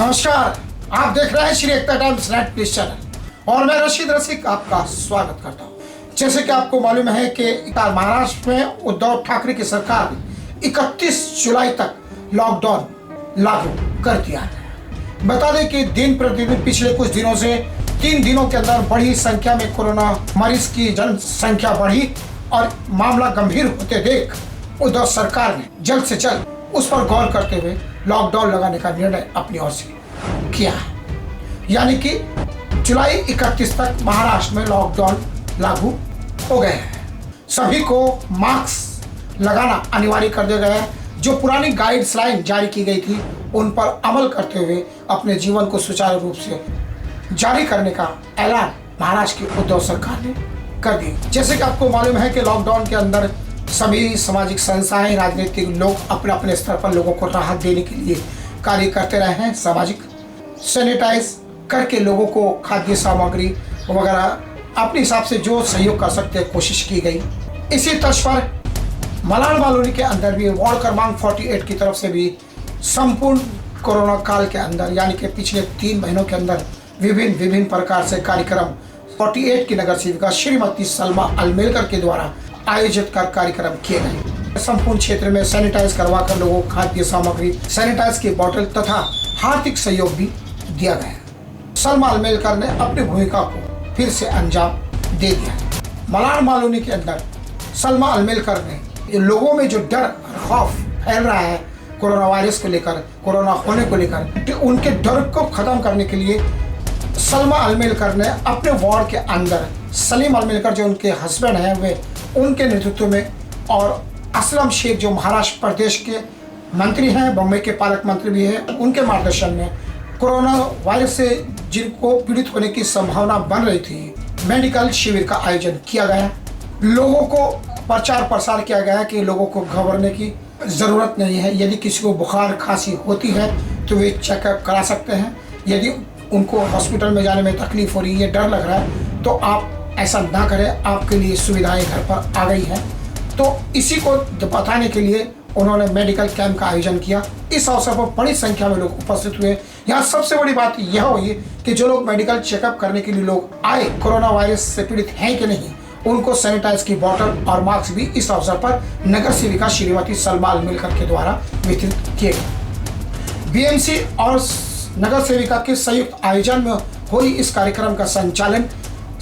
नमस्कार, आप देख रहे हैं श्री एकता टाइम्स नेट न्यूज चैनल और मैं रशीद रसिक आपका स्वागत करता हूं। जैसे कि आपको मालूम है कि महाराष्ट्र में उद्धव ठाकरे की सरकार ने 31 जुलाई तक लॉकडाउन लागू कर दिया है। बता दें कि दिन प्रतिदिन पिछले कुछ दिनों से 3 दिनों के अंदर बड़ी संख्या में कोरोना मरीज की जनसंख्या बढ़ी और मामला गंभीर होते देख उद्धव सरकार ने जल्द से जल्द उस पर गौर करते हुए लॉकडाउन लगाने का निर्णय अपनी ओर से किया है। यानी कि जुलाई 31 तक महाराष्ट्र में लॉकडाउन लागू हो गए हैं। सभी को मास्क लगाना अनिवार्य कर दिया गया है। जो पुरानी गाइडलाइन जारी की गई थी उन पर अमल करते हुए अपने जीवन को सुचारू रूप से जारी करने का ऐलान महाराष्ट्र की उद्धव सरकार ने कर दिया। जैसे कि आपको मालूम है कि लॉकडाउन के अंदर सभी सामाजिक संस्थाएं, राजनीतिक लोग अपने अपने स्तर पर लोगों को राहत देने के लिए कार्य करते रहे हैं। सामाजिक सैनिटाइज करके लोगों को खाद्य सामग्री वगैरह अपने हिसाब से जो सहयोग कर सकते हैं कोशिश की गई। इसी तर्ज पर मलाड कॉलोनी के अंदर भी वार्ड क्रमांक 48 की तरफ से भी संपूर्ण कोरोना काल के अंदर यानी कि पिछले 3 महीनों के अंदर विभिन्न प्रकार से कार्यक्रम 48 की नगर सेविका श्रीमती सलमा अलमेलकर के द्वारा आयोजित कर कार्यक्रम किए गए। संपूर्ण क्षेत्र में सैनिटाइज करवाकर लोगों को खाद्य सामग्री, सैनिटाइज की बोतल तथा आर्थिक सहयोग भी दिया गया। सलमा अलमेलकर ने अपनी भूमिका को फिर से अंजाम दे दिया। मलाड कॉलोनी के अंदर सलमा अलमेलकर ने लोगों में जो डर और खौफ फैल रहा है कोरोना वायरस को लेकर, कोरोना होने को लेकर, उनके डर को खत्म करने के लिए सलमा अलमेलकर ने अपने वार्ड के अंदर सलीम अलमेलकर जो उनके हस्बैंड हैं वे उनके नेतृत्व में और असलम शेख जो महाराष्ट्र प्रदेश के मंत्री हैं, बम्बई के पालक मंत्री भी हैं, उनके मार्गदर्शन में कोरोना वायरस से जिनको पीड़ित होने की संभावना बन रही थी मेडिकल शिविर का आयोजन किया गया। लोगों को प्रचार प्रसार किया गया कि लोगों को घबराने की ज़रूरत नहीं है। यदि किसी को बुखार खांसी होती है तो वे चेकअप करा सकते हैं। यदि उनको हॉस्पिटल में जाने में तकलीफ हो रही है, डर लग रहा है, तो आप ऐसा ना करें। आपके लिए सुविधाएं घर पर आ गई हैं। तो इसी को बताने के लिए उन्होंने मेडिकल कैंप का आयोजन किया। इस अवसर पर बड़ी संख्या में लोग उपस्थित हुए। यहाँ सबसे बड़ी बात यह हुई कि जो लोग मेडिकल चेकअप करने के लिए लोग आए, कोरोना वायरस से पीड़ित हैं कि नहीं, उनको सैनिटाइज की बोतल और मास्क भी इस अवसर पर नगर सेविका श्रीमती सलमा अलमेलकर के द्वारा वितरित किए गए। बीएमसी और नगर सेविका के संयुक्त आयोजन में हुई इस कार्यक्रम का संचालन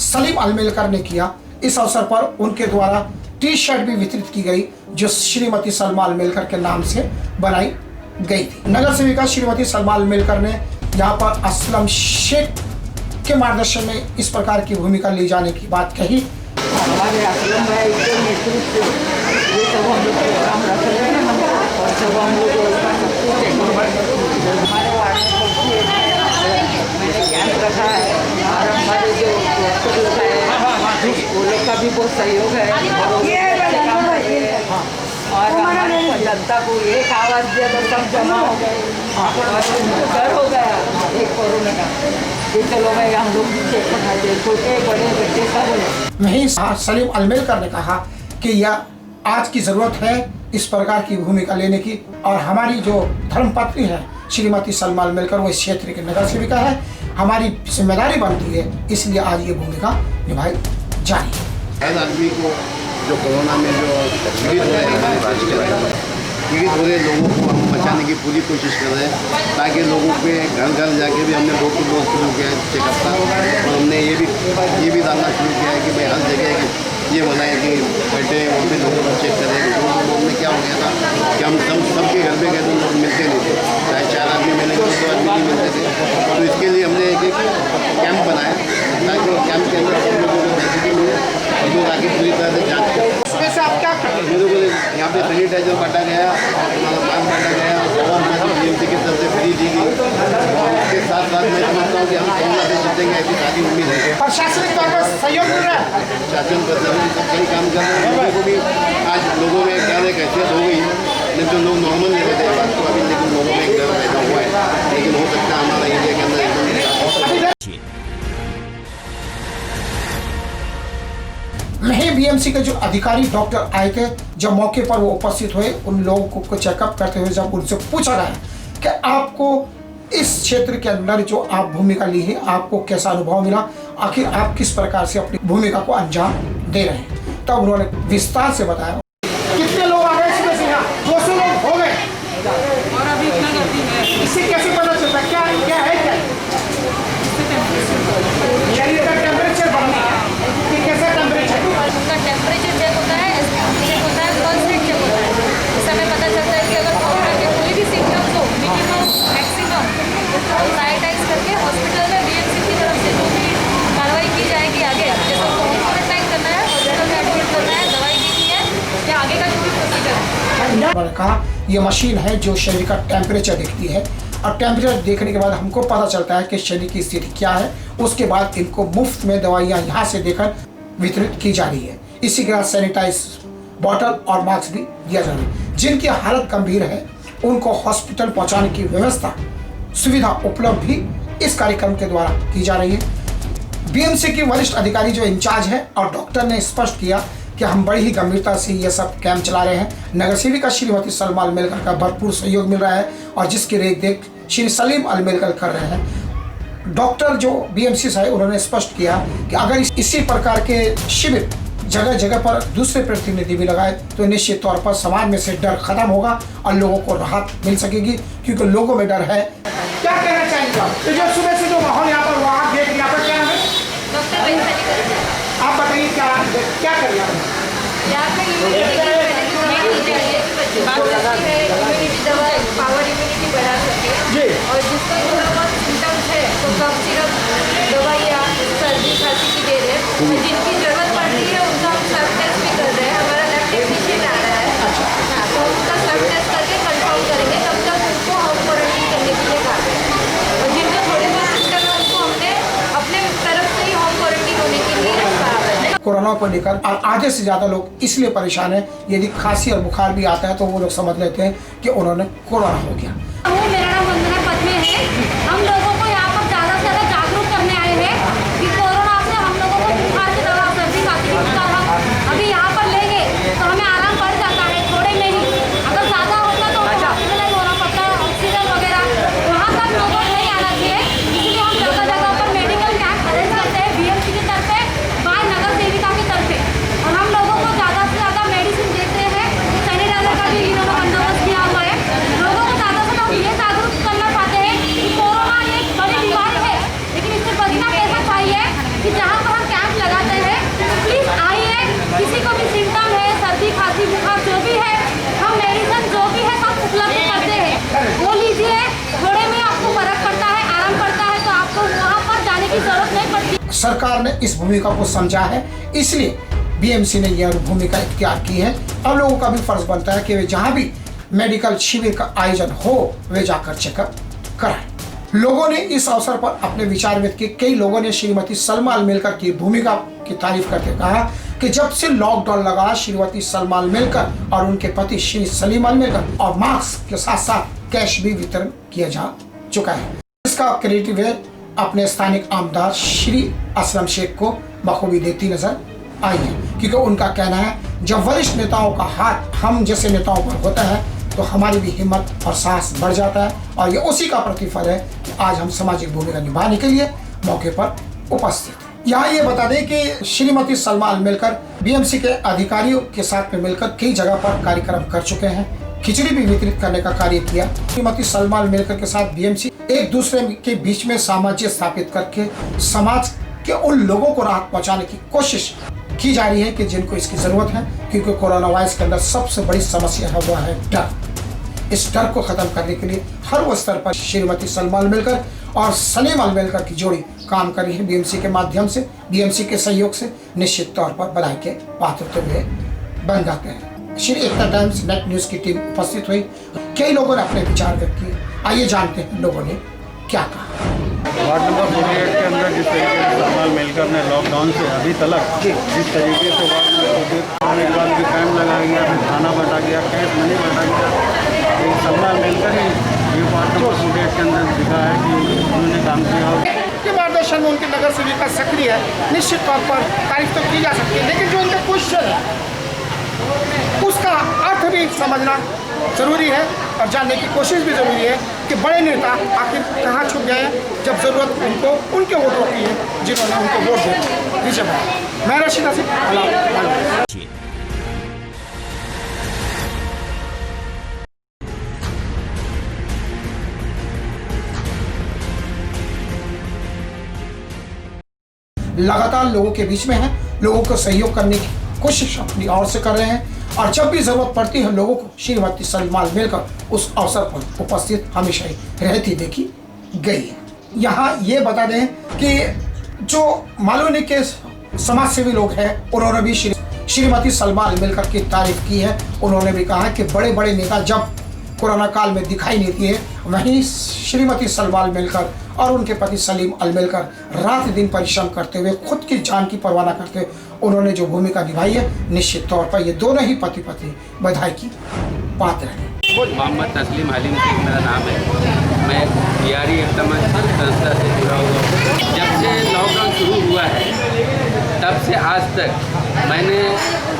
सलीम अलमेलकर ने किया। इस अवसर पर उनके द्वारा टी शर्ट भी वितरित की गई जो श्रीमती सलमा अलमेलकर के नाम से बनाई गई थी। नगर सेविका श्रीमती सलमा अलमेलकर ने यहाँ पर असलम शेख के मार्गदर्शन में इस प्रकार की भूमिका ली जाने की बात कही। हमारे असलम भाई के नेतृत्व से ये सब हम लोग प्रोग्राम रख रहे हैं और सब हम लोग हमारे वार्ड में मैंने कैंप रखा है और हमारे जो डॉक्टर लोग हैं वो लोग का भी बहुत सहयोग है और हमारे जनता को एक आवाज़ दिया तो सब जमा हो गए और डर हो गया एक कोरोना का कि चलो भाई हम लोग भी चेक कराते, छोटे बड़े बच्चे सब। वहीं सलीम अलमेलकर ने कहा कि यह आज की ज़रूरत है इस प्रकार की भूमिका लेने की और हमारी जो धर्मपत्नी है श्रीमती सलमा अलमेलकर वो इस क्षेत्र की नगर सेविका है, हमारी जिम्मेदारी बनती है, इसलिए आज ये भूमिका निभाई जा रही है। हर आदमी को जो कोरोना में जो पीड़ित हो रहे लोगों को हम बचाने की पूरी कोशिश कर रहे हैं ताकि लोगों पे घर घर जाके भी हमने डोर टू डोर शुरू किया है चेकअप का और हमने ये भी डालना शुरू किया है कि भाई हर जगह ये बनाए कि बैठे और भी लोगों को चेक करें। डोर टू डोर में क्या हो गया था कि हम सबके घर में गए तो लोग मिलते नहीं थे, चाहे 4 आदमी मिले 2 आदमी नहीं मिलते थे। तो इसके लिए हमने एक कैंप बनाया ताकि कैंप के अंदर सब लोगों को फैसिलिटी मिले और लोग आगे पूरी तरह से जाँच करें। मेरे को यहाँ पे सैनिटाइजर बांटा गया, हमारा मास्क बांटा गया और हमारी बीएमसी की तरफ से फ्री दी गई। उसके साथ साथ मैं समझता हूँ कि हम कोरोना से जीतेंगे ऐसी सारी उम्मीद है। प्रशासनिक तौर पर सहयोग मिल रहा है, शासन प्रशासन सब सही काम कर रहे हैं। लोगों को भी आज लोगों में क्या एक हैसियत हो गई, नहीं तो लोग नॉर्मल नहीं रहते बात को अभी, लेकिन लोगों में एक डर पैदा हुआ है। लेकिन हो सकता है हमारा इंडिया के अंदर एकदम नहीं। बीएमसी के जो अधिकारी डॉक्टर आए थे, जब मौके पर वो उपस्थित हुए, उन लोगों को चेकअप करते हुए जब उनसे पूछा गया कि आपको इस क्षेत्र के अंदर जो आप भूमिका ली है, आपको कैसा अनुभव मिला, आखिर आप किस प्रकार से अपनी भूमिका को अंजाम दे रहे हैं, तब उन्होंने विस्तार से बताया। कितने लोग आ गए इसमें से? यहाँ 200 लोग हो गए और अभी इतना गर्मी है। इससे कैसे पता चलता है क्या क्या है? क्या शरीर का टेम्परेचर बढ़ना है कि कैसा टेम्परेचर? उनका टेम्परेचर चेक होता है, चेक होता है, पल्स रेट चेक होता है। इससे हमें पता चलता है कि अगर कोरोना के कोई भी सिम्टम्स हो, मिनिमम मैक्सिमम, तो प्रायोरिटाइज करके हॉस्पिटल में बीएमसी की तरफ से जो भी कार्रवाई की जाएगी आगे, जैसे उनको होम क्वारंटाइन करना है, हॉस्पिटल में एडमिट करना है, दवाई देनी है, या आगे का जो भी प्रोसीजर है। उन्होंने कहा ये मशीन है जो शरीर का टेम्परेचर देखती है, और टेम्परेचर देखने के बाद हमको पता चलता है कि शरीर की स्थिति क्या है। उसके बाद इनको मुफ्त में दवाइयाँ यहाँ से देकर वितरित की जा रही है। इसी के साथ सैनिटाइज बॉटल और मास्क भी दिया जा रहा है। जिनकी हालत गंभीर है उनको हॉस्पिटल पहुँचाने की व्यवस्था सुविधा उपलब्ध भी इस कार्यक्रम के द्वारा की जा रही है। बीएमसी की वरिष्ठ अधिकारी जो इंचार्ज है और डॉक्टर ने स्पष्ट किया कि हम बड़ी ही गंभीरता से ये सब कैंप चला रहे हैं। नगर सेविका श्रीमती सलमा अलमेलकर का भरपूर सहयोग मिल रहा है और जिसकी रेख श्री सलीम अलमेलकर कर रहे हैं। डॉक्टर जो बीएमसी साहब उन्होंने स्पष्ट किया कि अगर इसी प्रकार के शिविर जगह जगह पर दूसरे प्रतिनिधि भी लगाए तो निश्चित तौर पर समाज में से डर खत्म होगा और लोगों को राहत मिल सकेगी, क्योंकि लोगों में डर है। क्या कहना चाहेंगे आप? तो जो सुबह से जो माहौल यहाँ पर वहाँ देख यहाँ पर क्या है? डॉक्टर वैसे आप बताइए क्या कर रहे हैं? यहाँ पे इम्यूनिटी दवा पावर इम्यूनिटी बढ़ा सके जी। और जिसका थोड़ा बहुत सिम्टम्स है तो कफ सिरप दवाइयाँ सर्दी खांसी की दे रहे हैं, और जिनकी जरूरत पड़ती है उनका हम सब टेस्ट भी कर रहे हैं। हमारा लैब टेक्नीशियन आ रहा है, हाँ, तो उनका सब टेस्ट करके कंफर्म करेंगे, तब तक उनको होम क्वारंटाइन करने के लिए कहा है। और जिनके थोड़े बहुत सिम्टम है उनको हमने अपने तरफ से ही होम क्वारंटाइन होने के लिए कहा है। कोरोना को लेकर और आधे से ज्यादा लोग इसलिए परेशान है, यदि खांसी और बुखार भी आता है तो वो लोग समझ लेते हैं कि उन्होंने कोरोना हो गया। मेरा नाम वंदना पद्मे है। हम लोगों को यहाँ पर ज़्यादा से ज़्यादा जागरूक करने आए हैं कि कोरोना से हम लोगों को बुखार की दवा, सर्दी खांसी की बुखार हम अभी यहाँ पर लेंगे तो हमें आराम पड़ जाता है, थोड़े नहीं। अगर ज़्यादा होता तो हॉस्पिटलाइज होना पड़ता है, ऑक्सीजन वगैरह वहाँ तक लोगों को नहीं आना चाहिए। इसलिए हम जगह जगह पर मेडिकल कैंप अरेंज करते हैं बीएमसी की तरफ से, बाय नगर सेविका की तरफ से, और हम लोगों को ज़्यादा से ज़्यादा मेडिसिन देते हैं। सैनिटाइजर का भी इन्होंने बंदोबस्त किया हुआ है। लोगों को ज़्यादा से हम ये जागरूक करना चाहते हैं कि कोरोना एक बड़ी बीमारी है, लेकिन इससे बचना कैसा चाहिए कि जहाँ पर हम कैंप लगाते हैं प्लीज़ आइए। किसी को भी सिम्टम है, सर्दी खांसी बुखार जो भी है, हम मेडिसिन जो भी है सब उपलब्ध करते हैं, वो लीजिए। थोड़े में आपको फर्क पड़ता है, आराम पड़ता है, तो आपको वहाँ पर जाने की जरूरत नहीं पड़ती। सरकार ने इस भूमिका को समझा है, इसलिए बीएमसी ने यह भूमिका इख्तियार की है। अब लोगों का भी फर्ज बनता है कि वे जहाँ भी मेडिकल शिविर का आयोजन हो वे जाकर चेकअप कराएं। लोगों ने इस अवसर पर अपने विचार व्यक्त किए। कई लोगों ने श्रीमती सलमा अलमेलकर की भूमिका की तारीफ करते कहा कि जब से लॉकडाउन लगा श्रीमती सलमा अलमेलकर और उनके पति श्री सलीम अलमेलकर और मास्क के साथ साथ कैश भी वितरण किया जा चुका है। इसका क्रेडिट वे अपने स्थानिक आमदार श्री असलम शेख को बखूबी देती नजर आई है, क्योंकि उनका कहना है जब वरिष्ठ नेताओं का हाथ हम जैसे नेताओं पर होता है तो हमारी भी हिम्मत और साहस बढ़ जाता है, और ये उसी का प्रतिफल है कि आज हम सामाजिक भूमिका निभाने के लिए मौके पर उपस्थित हैं। यहाँ ये बता दें कि श्रीमती सलमा अलमेलकर बीएमसी के अधिकारियों के साथ में मिलकर कई जगह पर कार्यक्रम कर चुके हैं, खिचड़ी भी वितरित करने का कार्य किया। श्रीमती सलमा अलमेलकर के साथ बीएमसी एक दूसरे के बीच में सामंजस्य स्थापित करके समाज के उन लोगों को राहत पहुँचाने की कोशिश की जा रही है कि जिनको इसकी जरूरत है, क्योंकि कोरोना वायरस के अंदर सबसे बड़ी समस्या है वो है डर। इस डर को खत्म करने के लिए हर वो स्तर पर श्रीमती सलमा अलमेलकर और सलीम अलमेलकर की जोड़ी काम कर रही है। बीएमसी के माध्यम से, बीएमसी के सहयोग से निश्चित तौर पर बधाई के पात्र तो वे बन जाते हैं। श्री एकता टाइम्स नेट न्यूज की टीम उपस्थित हुई, कई लोगों ने अपने विचार व्यक्त किए। आइए जानते हैं लोगों ने क्या कहा। वार्ड नंबर 48 के अंदर जिस तरीके से सलमा अलमेलकर ने लॉकडाउन से अभी तक जिस तरीके से वार्ड नंबर 48 के बाद भी कैंप लगाया गया, फिर थाना बटा गया, कैश मनी बटा गया, एक सलमा अलमेलकर ही ये वार्ड नंबर 48 के अंदर दिखा है कि उन्होंने काम किया। के मार्गदर्शन में उनकी नगर सेविका सक्रिय है, निश्चित तौर पर तारीफ तो की जा सकती है, लेकिन जो उनका क्वेश्चन है उसका अर्थ भी समझना जरूरी है और जानने की कोशिश भी जरूरी है कि बड़े नेता आखिर कहाँ छुप गए हैं जब ज़रूरत उनको उनके वोटों की है जिन्होंने उनको वोट दिया। दीजिए मैं रशीद आसिफ। लगातार लोगों के बीच में है, लोगों को सहयोग करने की कोशिश अपनी ओर से कर रहे हैं और जब भी जरूरत पड़ती है लोगों को श्रीमती सलमा मिलकर उस अवसर पर उपस्थित हमेशा ही रहती देखी गई है। यहाँ ये बता दें कि जो मालूनी के समाज सेवी लोग हैं उन्होंने भी श्रीमती सलमा मिलकर की तारीफ की है। उन्होंने भी कहा कि बड़े बड़े नेता जब कोरोना काल में दिखाई नहीं दिए, वहीं श्रीमती सलमा मिलकर और उनके पति सलीम अल मिलकर रात दिन परिश्रम करते हुए खुद की जान की परवाह न करते उन्होंने जो भूमिका निभाई है, निश्चित तौर पर ये दोनों ही पति पत्नी बधाई की पात्र हैं। मोहम्मद तस्लीम हलीम शेख मेरा नाम है। मैं बिहारी एकता मंच संस्था से जुड़ा हुआ हूँ। जब से लॉकडाउन शुरू हुआ है तब से आज तक मैंने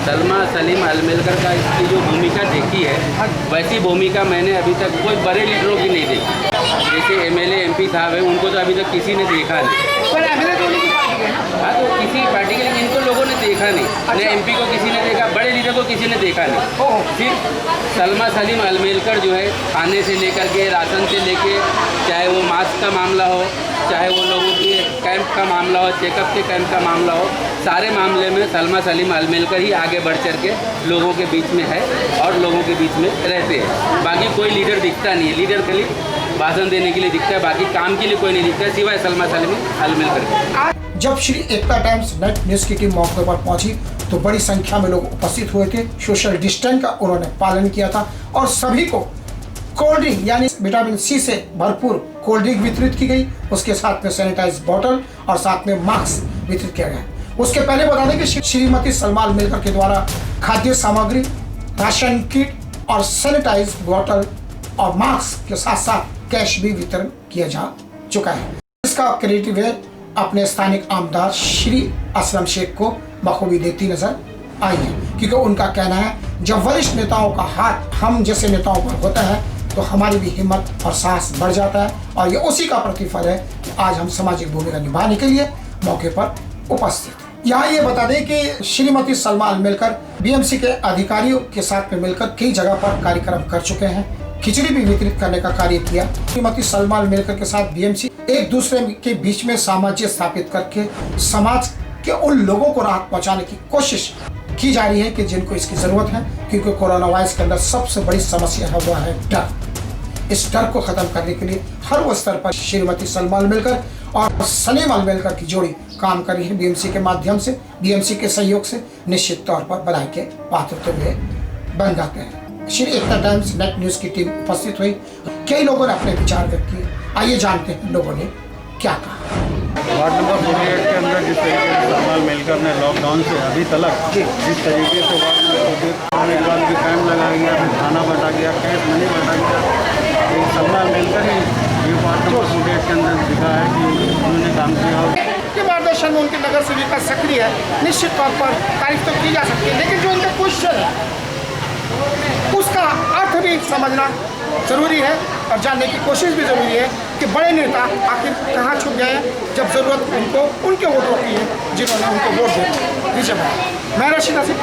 सलमा सलीम अल मिलकर का इसकी जो भूमिका देखी है वैसी भूमिका मैंने अभी तक कोई बड़े लीडरों की नहीं देखी। जैसे एमएलए एमपी साहब है उनको तो अभी तक किसी ने देखा नहीं। हाँ तो किसी पार्टी के लिए इनको लोगों ने देखा नहीं, न एमपी को किसी ने देखा, बड़े लीडर को किसी ने देखा नहीं। सिर्फ सलमा सलीम अल मिलकर जो है खाने से लेकर के राशन से लेके चाहे वो मास्क का मामला हो, चाहे वो लोगों के कैंप का मामला हो, चेकअप के कैंप का मामला हो, सारे मामले में सलमा सलीम अल मिलकर ही आगे बढ़ चढ़ के लोगों के बीच में है और लोगों के बीच में रहते हैं। बाकी कोई लीडर दिखता नहीं है। लीडर खाली भाषण देने के लिए दिखता है, बाकी काम के लिए कोई नहीं दिखता सिवाय सलमा सलीम अल मिलकर। जब श्री एकता टाइम्स नेट न्यूज की टीम मौके पर पहुंची तो बड़ी संख्या में लोग उपस्थित हुए थे। सोशल डिस्टेंस का उन्होंने पालन किया था और सभी को कोल्ड ड्रिंक यानी विटामिन सी से भरपूर कोल्ड ड्रिंक वितरित की गई। उसके साथ में सैनिटाइज बॉटल और साथ में मास्क वितरित किया गया। उसके पहले बता दें कि श्रीमती सलमा मिलकर के द्वारा खाद्य सामग्री, राशन किट और सैनिटाइज बॉटल और मास्क के साथ साथ कैश भी वितरण किया जा चुका है। इसका क्रेडिट वे अपने स्थानिक आमदार श्री असलम शेख को बखूबी देती नजर आई है, क्योंकि उनका कहना है जब वरिष्ठ नेताओं का हाथ हम जैसे नेताओं पर होता है तो हमारी भी हिम्मत और साहस बढ़ जाता है और ये उसी का प्रतिफल है कि आज हम सामाजिक भूमिका निभाने के लिए मौके पर उपस्थित हैं। यहाँ ये बता दें कि श्रीमती सलमा मिलकर बीएमसी के अधिकारियों के साथ में मिलकर कई जगह पर कार्यक्रम कर चुके हैं। खिचड़ी भी वितरित करने का कार्य किया। श्रीमती सलमा मिलकर के साथ बीएमसी एक दूसरे के बीच में सामंजस्य स्थापित करके समाज के उन लोगों को राहत पहुंचाने की कोशिश की जा रही है कि जिनको इसकी जरूरत है, क्योंकि कोरोना वायरस के अंदर सबसे बड़ी समस्या है वो है डर। इस डर को खत्म करने के लिए हर वो स्तर पर श्रीमती सलमा मिलकर और सलीम अल मिलकर की जोड़ी काम कर रही है। बीएमसी के माध्यम से, बीएमसी के सहयोग से निश्चित तौर पर बधाई के पात्र हुए बन जाते हैं। श्री एकता टाइम्स नेट न्यूज की टीम उपस्थित हुई। कई लोगों ने अपने विचार व्यक्त किए। आइए जानते हैं लोगों ने क्या कहा। वार्ड नंबर 48 के अंदर जिस तरीके से सलमा मिलकर ने लॉकडाउन से अभी तक जिस तरीके से वार्ड में होने के बाद भी कैंप लगाया गया, फिर खाना बांटा गया, कैश मनी बांटा गया, एक सलमा मिलकर ही ये वार्ड नंबर 48 के अंदर दिखा है कि उन्होंने काम किया। के मार्गदर्शन में उनकी नगर सेविका सक्रिय है, निश्चित तौर पर तारीफ तो की जा सकती है, लेकिन जो उनका क्वेश्चन है उसका अर्थ भी समझना जरूरी है और जानने की कोशिश भी जरूरी है कि बड़े नेता आखिर कहाँ छुप गए हैं जब जरूरत उनको उनके वोटों की है जिन्होंने उनको वोट दिया। दीजिए मैं रशीद आसिफ।